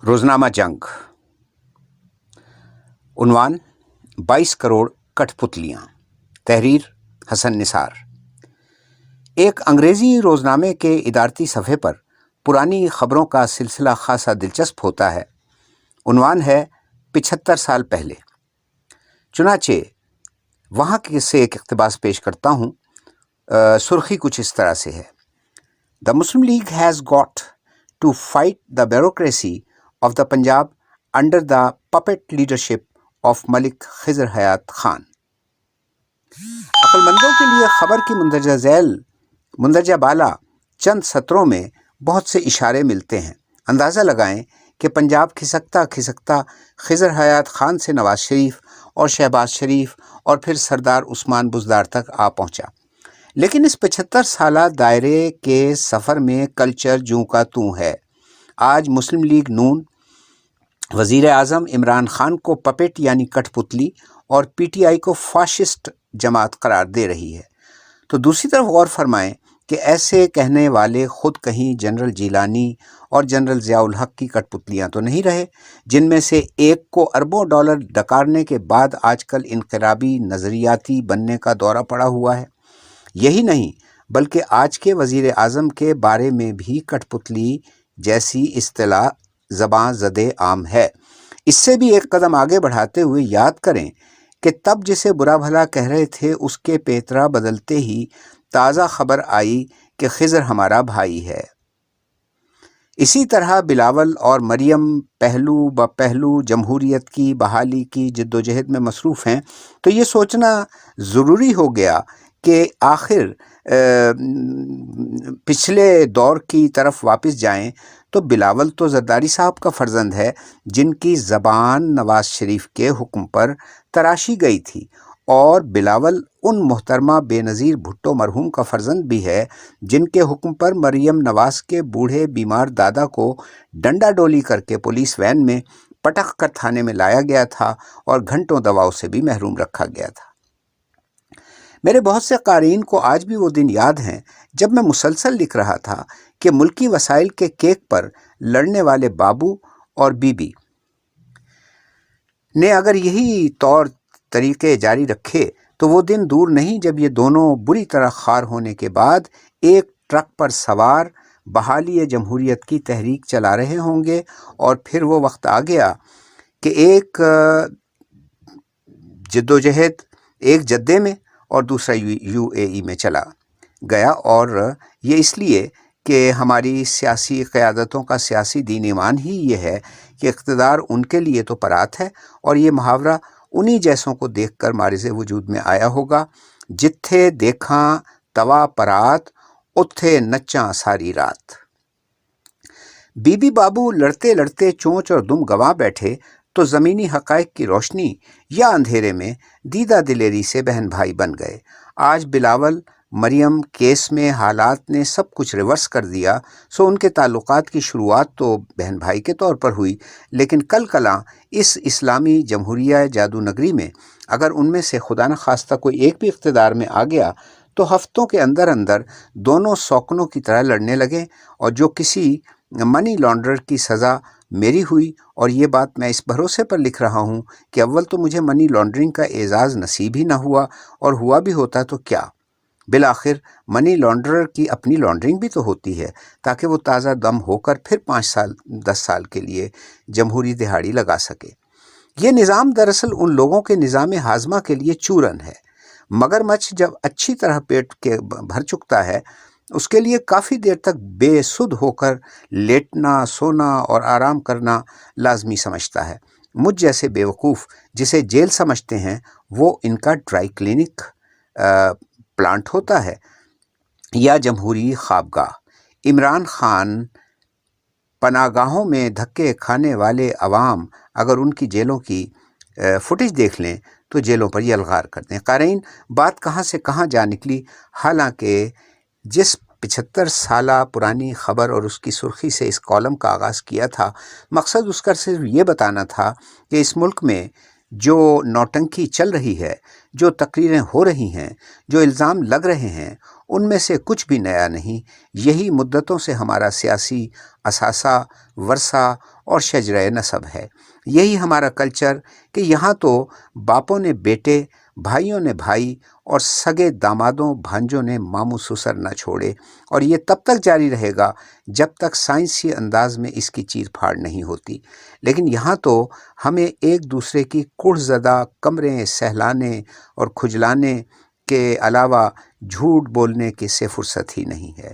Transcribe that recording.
रोजनामा जंग। उन्वान 22 करोड़ कठपुतलियाँ। तहरीर हसन निसार। एक अंग्रेजी रोजनामे के इदारती सफ़े पर पुरानी खबरों का सिलसिला खासा दिलचस्प होता है। उन्वान है 75 साल पहले। चुनाचे वहाँ से एक इक़्तिबास पेश करता हूँ। सुर्खी कुछ इस तरह से है: the Muslim League has got to fight the bureaucracy of the Punjab under the puppet leadership of Malik Khizar Hayat Khan. अक्लमंदों के लिए खबर की मुंदरजा बाला चंद सत्रों में बहुत से इशारे मिलते हैं। अंदाज़ा लगाएं कि पंजाब खिसकता खिसकता खिज़र हयात खान से नवाज शरीफ और शहबाज शरीफ और फिर सरदार उस्मान बुज़दार तक आ पहुंचा। लेकिन इस 75 साला दायरे के सफ़र में कल्चर जूं का तूं है। आज मुस्लिम लीग नून वज़ीर आज़म इमरान खान को पपेट यानी कठपुतली और पीटीआई को फाशिस्ट जमात करार दे रही है, तो दूसरी तरफ गौर फरमाएं कि ऐसे कहने वाले खुद कहीं जनरल जीलानी और जनरल ज़ियाउल हक की कठपुतलियां तो नहीं रहे, जिनमें से एक को अरबों डॉलर डकारने के बाद आजकल इनकलाबी नज़रियाती बनने का दौरा पड़ा हुआ है। यही नहीं बल्कि आज के वज़ीर आज़म के बारे में भी कठपुतली जैसी इस्तिलाह ज़बां ज़दे आम है। इससे भी एक कदम आगे बढ़ाते हुए याद करें कि तब जिसे बुरा भला कह रहे थे उसके पेतरा बदलते ही ताज़ा खबर आई कि खिज़र हमारा भाई है। इसी तरह बिलावल और मरियम पहलू ब पहलू जमहूरियत की बहाली की जद्दोजहद में मसरूफ़ हैं, तो ये सोचना ज़रूरी हो गया कि आखिर पिछले दौर की तरफ वापस जाएं तो बिलावल तो जरदारी साहब का फर्जंद है, जिनकी ज़बान नवाज शरीफ के हुक्म पर तराशी गई थी, और बिलावल उन मोहतरमा बेनज़ीर भुट्टो मरहूम का फर्जंद भी है, जिनके हुक्म पर मरियम नवाज के बूढ़े बीमार दादा को डंडा डोली करके पुलिस वैन में पटक कर थाने में लाया गया था और घंटों दवाओं से भी महरूम रखा गया था। मेरे बहुत से क़ारीन को आज भी वो दिन याद हैं जब मैं मुसलसल लिख रहा था कि मुल्की वसाइल के केक पर लड़ने वाले बाबू और बीबी ने अगर यही तौर तरीके जारी रखे तो वो दिन दूर नहीं जब ये दोनों बुरी तरह खार होने के बाद एक ट्रक पर सवार बहाली जमहूरियत की तहरीक चला रहे होंगे, और फिर वो वक्त आ गया कि एक जद्दोजहद एक जद्दे में और दूसरा यूएई में चला गया। और ये इसलिए कि हमारी सियासी क़यादतों का सियासी दीन ईमान ही ये है कि इक़्तिदार उनके लिए तो परात है, और ये मुहावरा उन्हीं जैसों को देखकर मारिज़े वजूद में आया होगा: जिथे देखा तवा परात उत्थे नच्चा सारी रात। बीबी बाबू लड़ते लड़ते चोंच और दुम गंवा बैठे तो ज़मीनी हक़ाइक़ की रोशनी या अंधेरे में दीदा दिलेरी से बहन भाई बन गए। आज बिलावल मरियम केस में हालात ने सब कुछ रिवर्स कर दिया, सो उनके ताल्लुकात की शुरुआत तो बहन भाई के तौर पर हुई, लेकिन कल कलां इस इस्लामी जमहूरिया जादू नगरी में अगर उनमें से खुदा न खास्ता कोई एक भी इक़्तिदार में आ गया तो हफ्तों के अंदर अंदर दोनों सौकनों की तरह लड़ने लगे, और जो किसी मनी लॉन्ड्रर की सज़ा मेरी हुई, और ये बात मैं इस भरोसे पर लिख रहा हूँ कि अव्वल तो मुझे मनी लॉन्ड्रिंग का एजाज़ नसीब ही ना हुआ, और हुआ भी होता तो क्या, बिलाखिर मनी लॉन्ड्रर की अपनी लॉन्ड्रिंग भी तो होती है, ताकि वो ताज़ा दम होकर फिर 5 साल 10 साल के लिए जमहूरी दिहाड़ी लगा सके। ये निज़ाम दरअसल उन लोगों के निज़ाम हाजमा के लिए चूरन है। मगरमच्छ जब अच्छी तरह पेट के भर चुकता है, उसके लिए काफ़ी देर तक बेसुध होकर लेटना, सोना और आराम करना लाजमी समझता है। मुझ जैसे बेवकूफ़ जिसे जेल समझते हैं, वो इनका ड्राई क्लिनिक प्लांट होता है या जमहूरी ख्वाबगाह। इमरान खान पनागाहों में धक्के खाने वाले अवाम अगर उनकी जेलों की फुटेज देख लें तो जेलों पर यलगार करते हैं। क़ारीन, बात कहाँ से कहाँ जा निकली। हालांकि जिस 75 साला पुरानी खबर और उसकी सुर्खी से इस कॉलम का आगाज़ किया था, मकसद उसका सिर्फ ये बताना था कि इस मुल्क में जो नौटंकी चल रही है, जो तकरीरें हो रही हैं, जो इल्ज़ाम लग रहे हैं, ان میں سے کچھ بھی نیا نہیں۔ یہی مدتوں سے ہمارا سیاسی اثاثہ، ورثہ اور شجرہ نسب ہے۔ یہی ہمارا کلچر کہ یہاں تو باپوں نے بیٹے، بھائیوں نے بھائی اور سگے دامادوں بھانجوں نے ماموں سسر نہ چھوڑے، اور یہ تب تک جاری رہے گا جب تک سائنسی انداز میں اس کی چیر پھاڑ نہیں ہوتی۔ لیکن یہاں تو ہمیں ایک دوسرے کی کوڑھ زدہ کمریں سہلانے اور کھجلانے کے علاوہ جھوٹ بولنے کی سے فرصت ہی نہیں ہے۔